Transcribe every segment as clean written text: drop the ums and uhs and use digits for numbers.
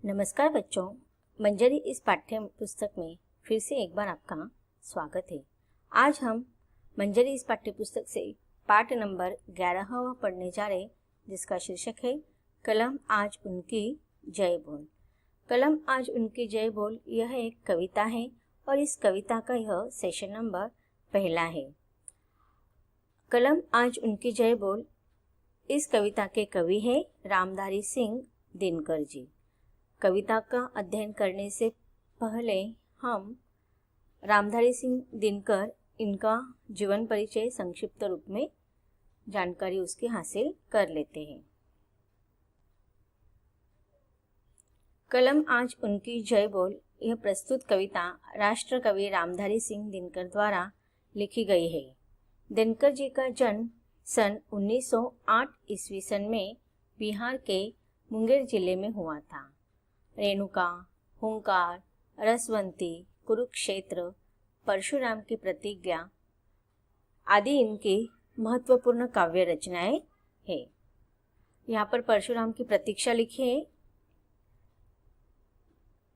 नमस्कार बच्चों, मंजरी इस पाठ्य पुस्तक में फिर से एक बार आपका स्वागत है। आज हम मंजरी इस पाठ्य पुस्तक से पाठ नंबर 11वां पढ़ने जा रहे, जिसका शीर्षक है कलम आज उनकी जय बोल। कलम आज उनकी जय बोल यह एक कविता है और इस कविता का यह सेशन नंबर पहला है। कलम आज उनकी जय बोल इस कविता के कवि है रामधारी सिंह दिनकर जी। कविता का अध्ययन करने से पहले हम रामधारी सिंह दिनकर इनका जीवन परिचय संक्षिप्त रूप में जानकारी उसकी हासिल कर लेते हैं। कलम आज उनकी जय बोल यह प्रस्तुत कविता राष्ट्र कवि रामधारी सिंह दिनकर द्वारा लिखी गई है। दिनकर जी का जन्म सन 1908 ईस्वी सन में बिहार के मुंगेर जिले में हुआ था। रेणुका, हुंकार, रसवंती, कुरुक्षेत्र, परशुराम की प्रतिज्ञा आदि इनकी महत्वपूर्ण काव्य रचनाएं हैं। यहाँ पर परशुराम की प्रतीक्षा लिखी है।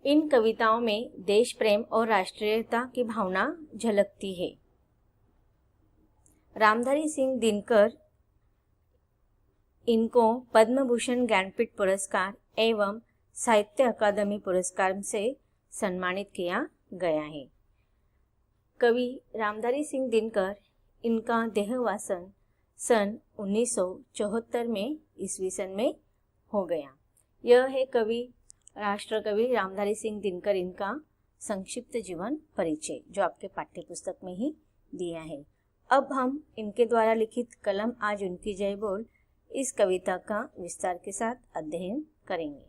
इन कविताओं में देश प्रेम और राष्ट्रीयता की भावना झलकती है। रामधारी सिंह दिनकर इनको पद्म भूषण ज्ञानपीठ पुरस्कार एवं साहित्य अकादमी पुरस्कार से सम्मानित किया गया है। कवि रामधारी सिंह दिनकर इनका देहवासन सन 1974 में ईस्वी सन में हो गया। यह है कवि राष्ट्र कवि रामधारी सिंह दिनकर इनका संक्षिप्त जीवन परिचय, जो आपके पाठ्य पुस्तक में ही दिया है। अब हम इनके द्वारा लिखित कलम आज उनकी जय बोल इस कविता का विस्तार के साथ अध्ययन करेंगे।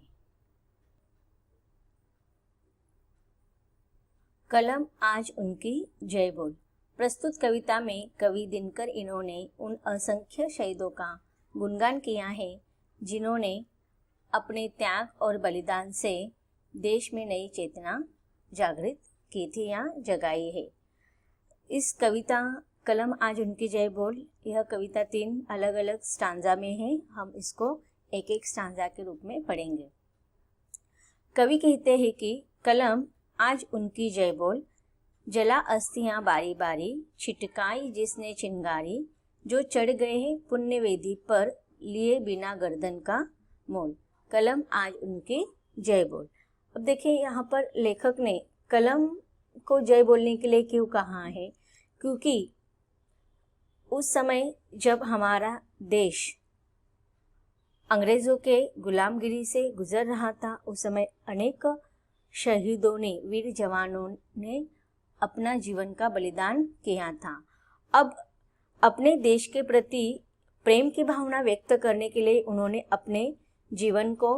कलम आज उनकी जय बोल। प्रस्तुत कविता में कवि दिनकर इन्होंने उन असंख्य शहीदों का गुणगान किया है जिन्होंने अपने त्याग और बलिदान से देश में नई चेतना जागृत की थी या जगाई है। इस कविता कलम आज उनकी जय बोल यह कविता 3 अलग अलग स्टांजा में है। हम इसको एक एक स्टांजा के रूप में पढ़ेंगे। कवि कहते हैं कि कलम आज उनकी जय बोल, जला अस्थियां बारी बारी, छिटकाई जिसने चिंगारी, जो चढ़ गए हैं पुण्य वेदी पर, लिए बिना गर्दन का मोल। कलम आज उनकी जय बोल। अब देखिए यहाँ पर लेखक ने कलम को जय बोलने के लिए क्यों कहा है, क्योंकि उस समय जब हमारा देश अंग्रेजों के गुलामगिरी से गुजर रहा था, उस समय अनेक शहीदों ने, वीर जवानों ने अपना जीवन का बलिदान किया था। अब अपने देश के प्रति प्रेम की भावना व्यक्त करने के लिए उन्होंने अपने जीवन का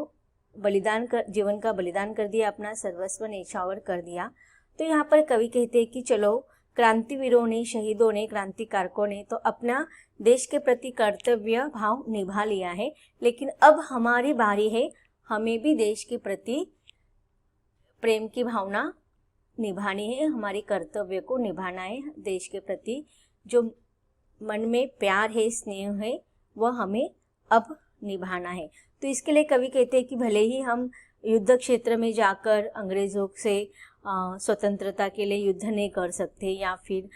बलिदान कर दिया, अपना सर्वस्व न्यौछावर कर दिया। तो यहाँ पर कवि कहते हैं कि चलो, क्रांतिवीरों ने, शहीदों ने, क्रांतिकारकों ने तो अपना देश के प्रति कर्तव्य भाव निभा लिया है, लेकिन अब हमारी बारी है, हमें भी देश के प्रति प्रेम की भावना निभानी है, हमारे कर्तव्य को निभाना है। देश के प्रति जो मन में प्यार है, स्नेह है, वह हमें अब निभाना है। तो इसके लिए कवि कहते हैं कि भले ही हम युद्ध क्षेत्र में जाकर अंग्रेजों से स्वतंत्रता के लिए युद्ध नहीं कर सकते, या फिर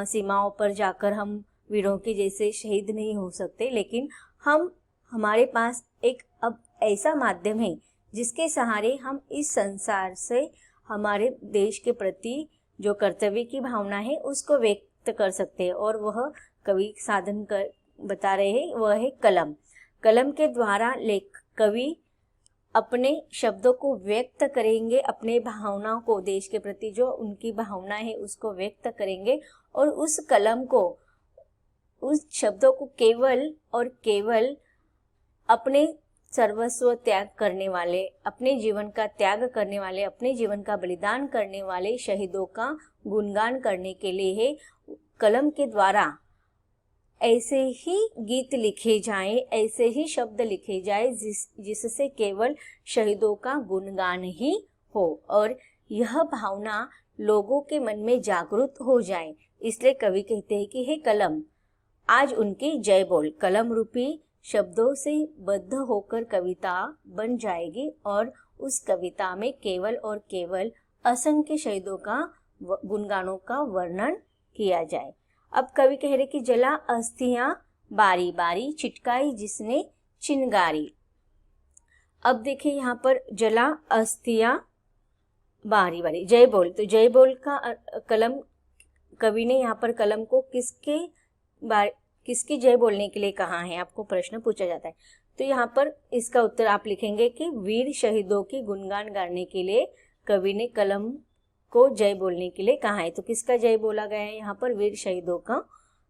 सीमाओं पर जाकर हम वीरों के जैसे शहीद नहीं हो सकते, लेकिन हमारे पास एक अब ऐसा माध्यम है जिसके सहारे हम इस संसार से हमारे देश के प्रति जो कर्तव्य की भावना है उसको व्यक्त कर सकते हैं, और वह कवि साधन कर बता रहे हैं, वह है कलम। कलम के द्वारा कवि अपने शब्दों को व्यक्त करेंगे, अपने भावनाओं को, देश के प्रति जो उनकी भावना है उसको व्यक्त करेंगे, और उस कलम को, उस शब्दों को केवल और केवल अपने सर्वस्व त्याग करने वाले, अपने जीवन का त्याग करने वाले, अपने जीवन का बलिदान करने वाले शहीदों का गुणगान करने के लिए है। कलम के द्वारा ऐसे ही गीत लिखे जाएं, ऐसे ही शब्द लिखे जाए जिससे केवल शहीदों का गुणगान ही हो और यह भावना लोगों के मन में जागृत हो जाए। इसलिए कवि कहते हैं कि हे कलम आज उनकी जय बोल। कलम रूपी शब्दों से बद्ध होकर कविता बन जाएगी और उस कविता में केवल और केवल असंख्य शहीदों का गुणगानों का वर्णन किया जाए। अब कवि कह रहे कि जला अस्थियां बारी बारी, छिटकाई जिसने चिंगारी। अब देखिए यहाँ पर जला अस्थियां बारी बारी, जय बोल, तो जय बोल का कलम, कवि ने यहाँ पर कलम को किसकी जय बोलने के लिए कहा है, आपको प्रश्न पूछा जाता है। तो यहाँ पर इसका उत्तर आप लिखेंगे कि वीर शहीदों की गुणगान गाने के लिए कवि ने कलम को जय बोलने के लिए कहा है। तो किसका जय बोला गया है यहाँ पर, वीर शहीदों का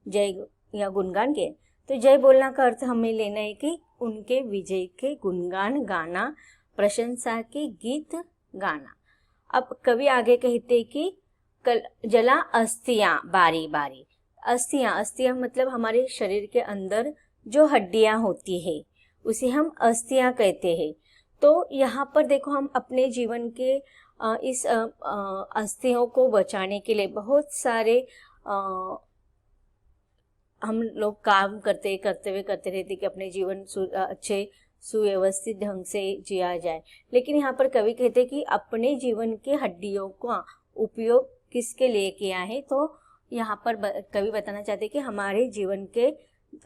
जय या गुणगान किया। तो जय बोलना का अर्थ हमें लेना है कि उनके विजय के गुणगान गाना, प्रशंसा के गीत गाना। अब कवि आगे कहते कि जला अस्थियां बारी बारी। अस्थियां मतलब हमारे शरीर के अंदर जो हड्डियां होती है उसे हम अस्थियां कहते हैं। तो यहाँ पर देखो, हम अपने जीवन के इस अस्थियों को बचाने के लिए बहुत सारे हम लोग काम करते रहते कि अपने जीवन अच्छे सुव्यवस्थित ढंग से जिया जाए। लेकिन यहाँ पर कवि कहते कि अपने जीवन के हड्डियों का उपयोग किसके लिए किया है। तो यहाँ पर कवि बताना चाहते कि हमारे जीवन के,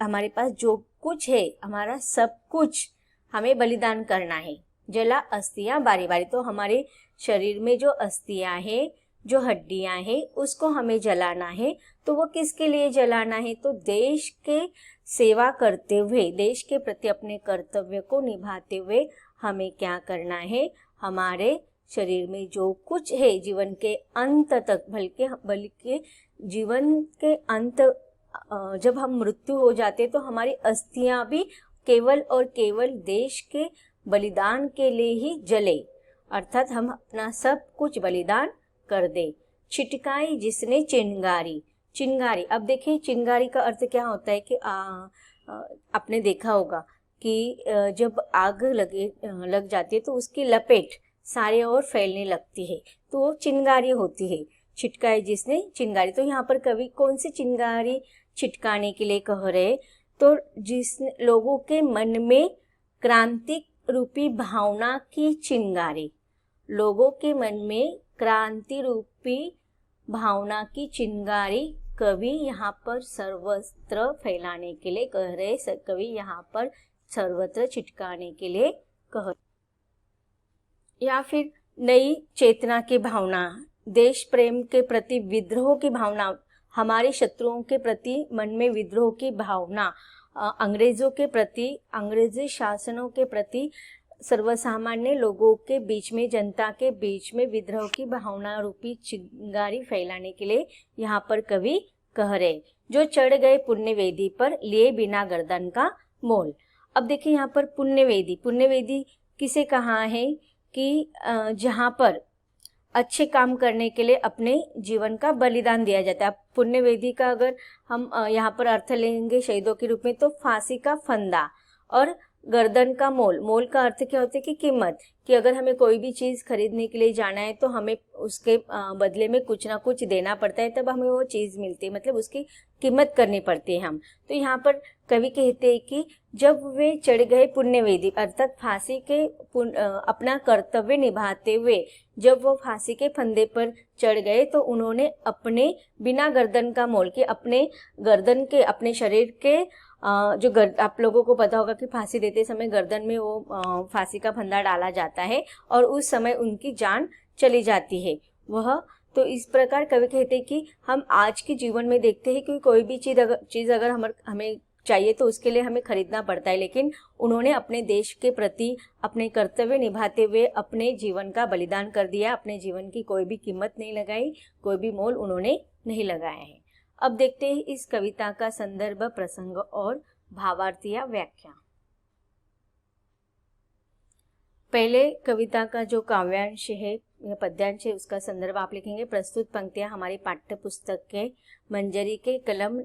हमारे पास जो कुछ है, हमारा सब कुछ हमें बलिदान करना है। जला अस्थियां बारी बारी, तो हमारे शरीर में जो अस्थियां है, जो हड्डियां हैं, उसको हमें जलाना है। तो वो किसके लिए जलाना है, तो देश के सेवा करते हुए, देश के प्रति अपने कर्तव्य को निभाते हुए हमें क्या करना है, हमारे शरीर में जो कुछ है जीवन के अंत तक, बल्कि जीवन के अंत, जब हम मृत्यु हो जाते तो हमारी अस्थियां भी केवल और केवल देश के बलिदान के लिए ही जले, अर्थात हम अपना सब कुछ बलिदान कर दे। छिटकाई जिसने चिंगारी, चिंगारी। अब देखिए चिंगारी का अर्थ क्या होता है कि आपने देखा होगा कि जब आग लग जाती है तो उसकी लपेट सारे ओर फैलने लगती है, तो वो चिंगारी होती है। छिटकाई जिसने चिंगारी, तो यहाँ पर कवि कौन सी चिंगारी छिटकाने के लिए कह रहे, तो जिस लोगों के मन में क्रांति रूपी भावना की चिंगारी, लोगों के मन में क्रांति रूपी भावना की चिंगारी कवि यहाँ पर सर्वत्र फैलाने के लिए कह रहे, कवि यहाँ पर सर्वत्र छिटकाने के लिए कह, या फिर नई चेतना की भावना, देश प्रेम के प्रति विद्रोह की भावना, हमारे शत्रुओं के प्रति मन में विद्रोह की भावना, अंग्रेजों के प्रति, अंग्रेजी शासनों के प्रति सर्वसामान्य लोगों के बीच में, जनता के बीच में विद्रोह की भावना रूपी चिंगारी फैलाने के लिए यहाँ पर कवि कह रहे, जो चढ़ गए पुण्य वेदी पर लिए बिना गर्दन का मोल। अब देखिए यहाँ पर पुण्य वेदी किसे कहा है कि जहाँ पर अच्छे काम करने के लिए अपने जीवन का बलिदान दिया जाता है। पुण्य वेदी का अगर हम यहाँ पर अर्थ लेंगे शहीदों के रूप में, तो फांसी का फंदा और गर्दन का मोल। मोल का अर्थ क्या होता है कि कीमत, कि अगर हमें कोई भी चीज़ खरीदने के लिए जाना है तो हमें उसके बदले में कुछ ना कुछ देना पड़ता है, तब हमें वो चीज़ मिलती है, मतलब उसकी कीमत करनी पड़ती है हम। तो यहाँ पर कवि कहते हैं कि जब वे चढ़ गए पुण्यवेदी, अर्थात फांसी के अपना कर्तव्य निभाते हुए जब वो फांसी के फंदे पर चढ़ गए, तो उन्होंने अपने बिना गर्दन का मोल, के अपने गर्दन के, अपने शरीर के जो आप लोगों को पता होगा कि फांसी देते समय गर्दन में वो फांसी का फंदा डाला जाता है और उस समय उनकी जान चली जाती है वह। तो इस प्रकार कवि कहते हैं कि हम आज के जीवन में देखते हैं कि कोई भी चीज़ अगर हमें चाहिए तो उसके लिए हमें खरीदना पड़ता है, लेकिन उन्होंने अपने देश के प्रति अपने कर्तव्य निभाते हुए अपने जीवन का बलिदान कर दिया, अपने जीवन की कोई भी कीमत नहीं लगाई, कोई भी मोल उन्होंने नहीं लगाया है। अब देखते हैं इस कविता का संदर्भ, प्रसंग और भावार्थ या व्याख्या। पहले कविता का जो काव्यांश है या पद्यांश है उसका संदर्भ आप लिखेंगे। प्रस्तुत पंक्तियां हमारी पाठ्य पुस्तक के मंजरी के कलम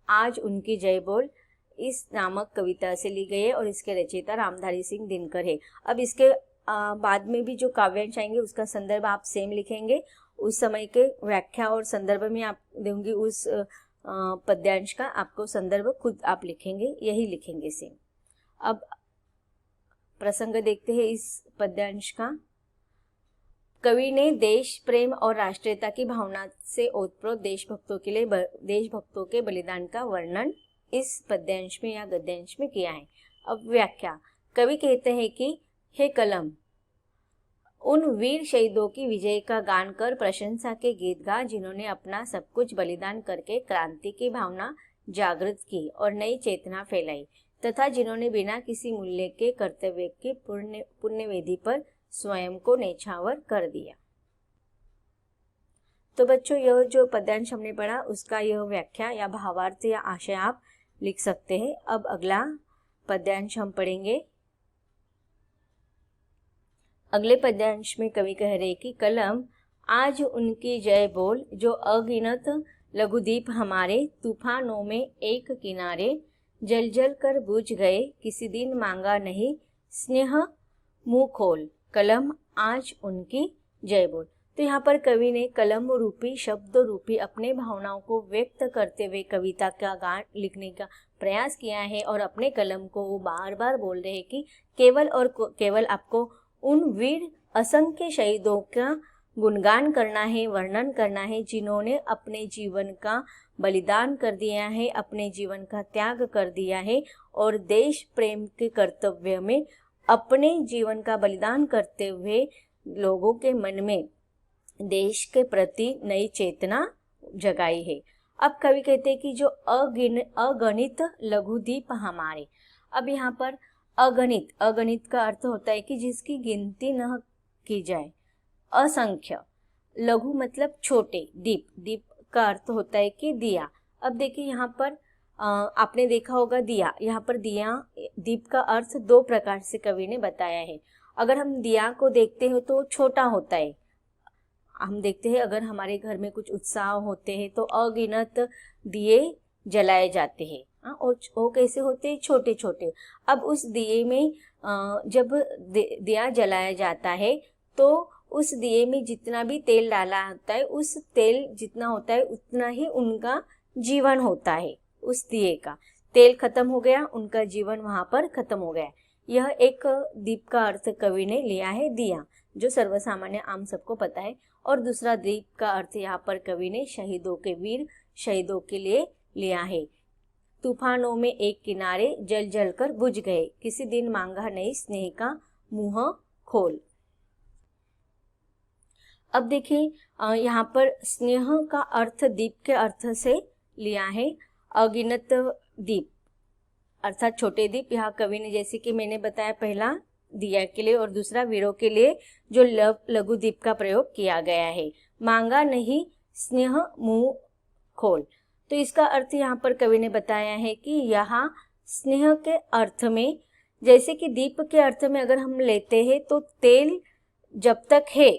आज उनकी जय बोल इस नामक कविता से ली गई है और इसके रचयिता रामधारी सिंह दिनकर है। अब इसके बाद में भी जो काव्यांश आएंगे उसका संदर्भ आप सेम लिखेंगे। उस समय के व्याख्या और संदर्भ में आप दूंगी उस पद्यांश का, आपको संदर्भ खुद आप लिखेंगे, यही लिखेंगे सेम। अब प्रसंग देखते हैं इस पद्यांश का। कवि ने देश प्रेम और राष्ट्रीयता की भावना से ओतप्रोत देशभक्तों के बलिदान का वर्णन इस पद्यांश में या गद्यांश में किया है। अब व्याख्या। कवि कहते हैं कि हे कलम, उन वीर शहीदों की विजय का गान कर प्रशंसा के गीत गा जिन्होंने अपना सब कुछ बलिदान करके क्रांति की भावना जागृत की और नई चेतना फैलाई, तथा जिन्होंने बिना किसी मूल्य के कर्तव्य की पुण्य वेदी पर स्वयं को न्यौछावर कर दिया। तो बच्चों, यह जो पद्यांश हमने पढ़ा उसका यह व्याख्या या भावार्थ या आशय आप लिख सकते हैं। अब अगला पद्यांश हम पढ़ेंगे। अगले पद्यांश में कवि कह रहे कि कलम, आज उनकी जय बोल जो अगिनत लघुदीप हमारे तूफानों में एक किनारे जल जल कर बुझ गए, किसी दिन मांगा नहीं स्नेह मुंह खोल। कलम, आज उनकी जय बोल। तो यहाँ पर कवि ने कलम रूपी शब्द रूपी अपने भावनाओं को व्यक्त करते हुए कविता का गान लिखने का प्रयास किया है और अपने कलम को वो बार बार बोल रहे हैं कि केवल और केवल आपको उन वीर असंख्य शहीदों का गुणगान करना है, वर्णन करना है, जिन्होंने अपने जीवन का बलिदान कर दिया है, अपने जीवन का त्याग कर दिया है और देश प्रेम के कर्तव्य में अपने जीवन का बलिदान करते हुए लोगों के मन में देश के प्रति नई चेतना जगाई है। अब कवि कहते हैं कि जो अगणित लघुदीप हमारे। अब यहाँ पर अगणित का अर्थ होता है कि जिसकी गिनती न की जाए, असंख्य। लघु मतलब छोटे, दीप का अर्थ होता है कि दिया। अब देखिए यहाँ पर आपने देखा होगा दिया, यहाँ पर दीप का अर्थ दो प्रकार से कवि ने बताया है। अगर हम दिया को देखते हैं तो छोटा होता है। हम देखते हैं अगर हमारे घर में कुछ उत्साह होते हैं तो अगिनत दिए जलाए जाते हैं, और वो कैसे होते हैं, छोटे छोटे। अब उस दिए में जब दिया जलाया जाता है तो उस दिए में जितना भी तेल डाला होता है, उस तेल जितना होता है उतना ही उनका जीवन होता है। उस दिए का तेल खत्म हो गया, उनका जीवन वहां पर खत्म हो गया। यह एक दीप का अर्थ कवि ने लिया है, दिया, जो सर्वसामान्य आम सबको पता है। और दूसरा दीप का अर्थ यहाँ पर कवि ने वीर शहीदों के लिए लिया है। तूफानों में एक किनारे जल जल कर बुझ गए, किसी दिन मांगा नहीं स्नेह का मुंह खोल। अब देखिए यहाँ पर स्नेह का अर्थ दीप के अर्थ से लिया है। अगिनत दीप अर्थात छोटे दीप, यहाँ कवि ने जैसे कि मैंने बताया पहला दिया के लिए और दूसरा वीरों के लिए जो लघु दीप का प्रयोग किया गया है। मांगा नहीं स्नेह मुंह खोल। तो इसका अर्थ यहाँ पर कवि ने बताया है कि यहाँ स्नेह के अर्थ में, जैसे कि दीप के अर्थ में अगर हम लेते हैं तो तेल जब तक है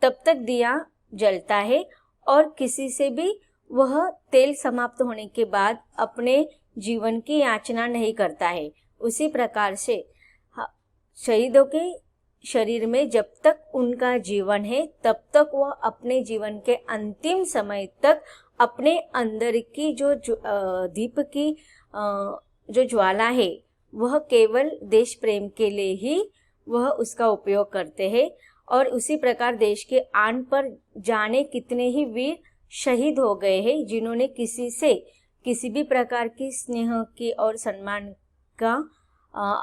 तब तक दिया जलता है और किसी से भी वह तेल समाप्त होने के बाद अपने जीवन की याचना नहीं करता है। उसी प्रकार से शहीदों के शरीर में जब तक उनका जीवन है तब तक वह अपने जीवन के अंतिम समय तक अपने अंदर की जो दीप की जो ज्वाला है वह केवल देश प्रेम के लिए ही वह उसका उपयोग करते हैं। और उसी प्रकार देश के आन पर जाने कितने ही वीर शहीद हो गए हैं जिन्होंने किसी से किसी भी प्रकार की स्नेह की और सम्मान का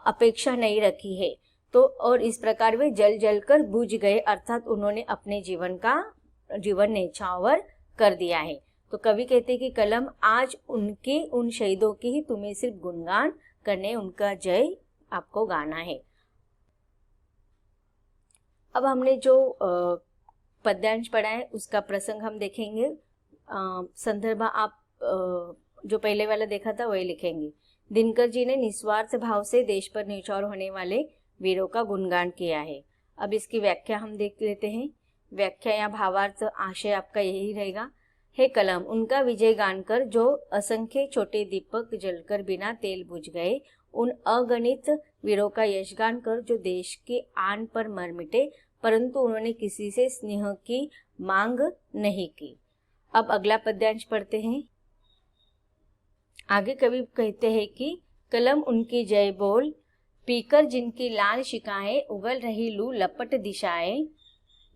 अपेक्षा नहीं रखी है। तो और इस प्रकार वे जल जल कर बुझ गए, अर्थात उन्होंने अपने जीवन न्यौछावर कर दिया है। तो कवि कहते हैं कि कलम, आज उन शहीदों की ही तुम्हें सिर्फ गुणगान करने, उनका जय आपको गाना है। अब हमने जो पद्यांश पढ़ा है उसका प्रसंग हम देखेंगे। संदर्भ आप जो पहले वाला देखा था वही लिखेंगे। दिनकर जी ने निस्वार्थ भाव से देश पर न्यौछावर होने वाले वीरों का गुणगान किया है। अब इसकी व्याख्या हम देख लेते हैं। व्याख्या या भावार्थ आशय आपका यही रहेगा। हे कलम, उनका विजय गान कर जो असंख्य छोटे दीपक जलकर बिना तेल बुझ गए, उन अगणित वीरों का यशगान कर जो देश के आन पर मर मिटे, परंतु उन्होंने किसी से स्नेह की मांग नहीं की। अब अगला पद्यांश पढ़ते हैं। आगे कवि कहते हैं कि कलम, उनकी जय बोल पीकर जिनकी लाल शिकाएं, उगल रही लू लपट दिशाएं,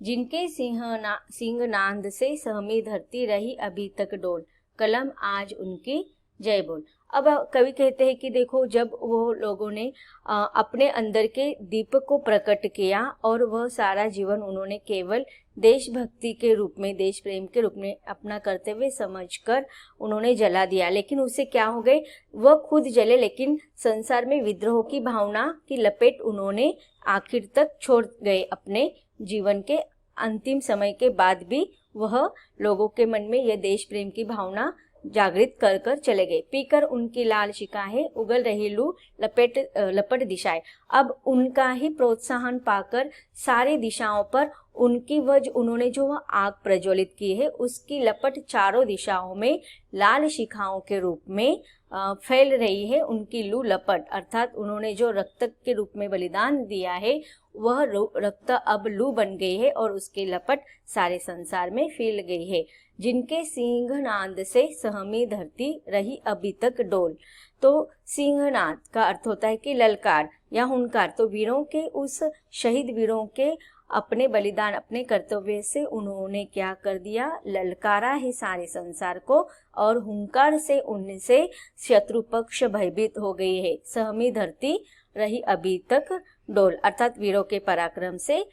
जिनके सिंहनाद से सहमी धरती रही अभी तक डोल, कलम आज उनकी जय बोल। अब कवि कहते हैं कि देखो, जब वो लोगों ने अपने अंदर के दीपक को प्रकट किया और वह सारा जीवन उन्होंने केवल देशभक्ति के रूप में, देश प्रेम के रूप में अपना कर्तव्य समझकर उन्होंने जला दिया। लेकिन उससे क्या हो गए, वह खुद जले लेकिन संसार में विद्रोह की भावना की लपेट उन्होंने आखिर तक छोड़ गए। अपने जीवन के अंतिम समय के बाद भी वह लोगों के मन में यह देश प्रेम की भावना जागृत कर कर चले गए। पीकर उनकी लाल शिकाएं, उगल रही लू लपट दिशाएं। अब उनका ही प्रोत्साहन पाकर सारी दिशाओं पर उनकी उन्होंने जो वह आग प्रज्वलित की है, उसकी लपट चारों दिशाओं में लाल शिखाओं के रूप में फैल रही है। उनकी लू लपट अर्थात उन्होंने जो रक्त के रूप में बलिदान दिया है, वह रक्त अब लू बन गई है और उसकी लपट सारे संसार में फैल गई है। जिनके सिंहनाद से सहमी धरती रही अभी तक डोल। तो सिंहनाद का अर्थ होता है कि ललकार या हुंकार। तो वीरों के, उस शहीद वीरों के अपने बलिदान, अपने कर्तव्य से उन्होंने क्या कर दिया, ललकारा है सारे संसार को, और हुंकार से उनसे शत्रु पक्ष भयभीत हो गई है। सहमी धरती रही अभी तक डोल अर्थात वीरों के पराक्रम से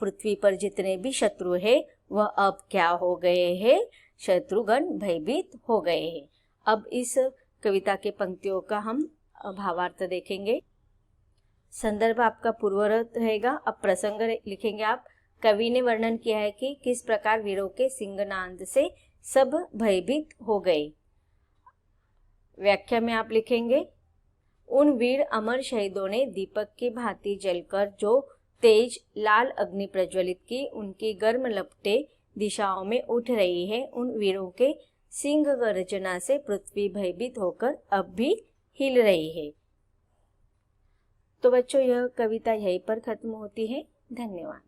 पृथ्वी पर जितने भी शत्रु है वह अब क्या हो गए हैं, शत्रुगण भयभीत हो गए हैं। अब इस कविता के पंक्तियों का हम भावार्थ देखेंगे। संदर्भ आपका पूर्वरत रहेगा। अब प्रसंग लिखेंगे आप। कवि ने वर्णन किया है कि किस प्रकार वीरों के सिंहनाद से सब भयभीत हो गए। व्याख्या में आप लिखेंगे, उन वीर अमर शहीदों ने दीपक की भांति जलकर जो तेज लाल अग्नि प्रज्वलित की, उनकी गर्म लपटें दिशाओं में उठ रही है। उन वीरों के सिंह गर्जना से पृथ्वी भयभीत होकर अब भी हिल रही है। तो बच्चों, यह कविता यहीं पर खत्म होती है। धन्यवाद।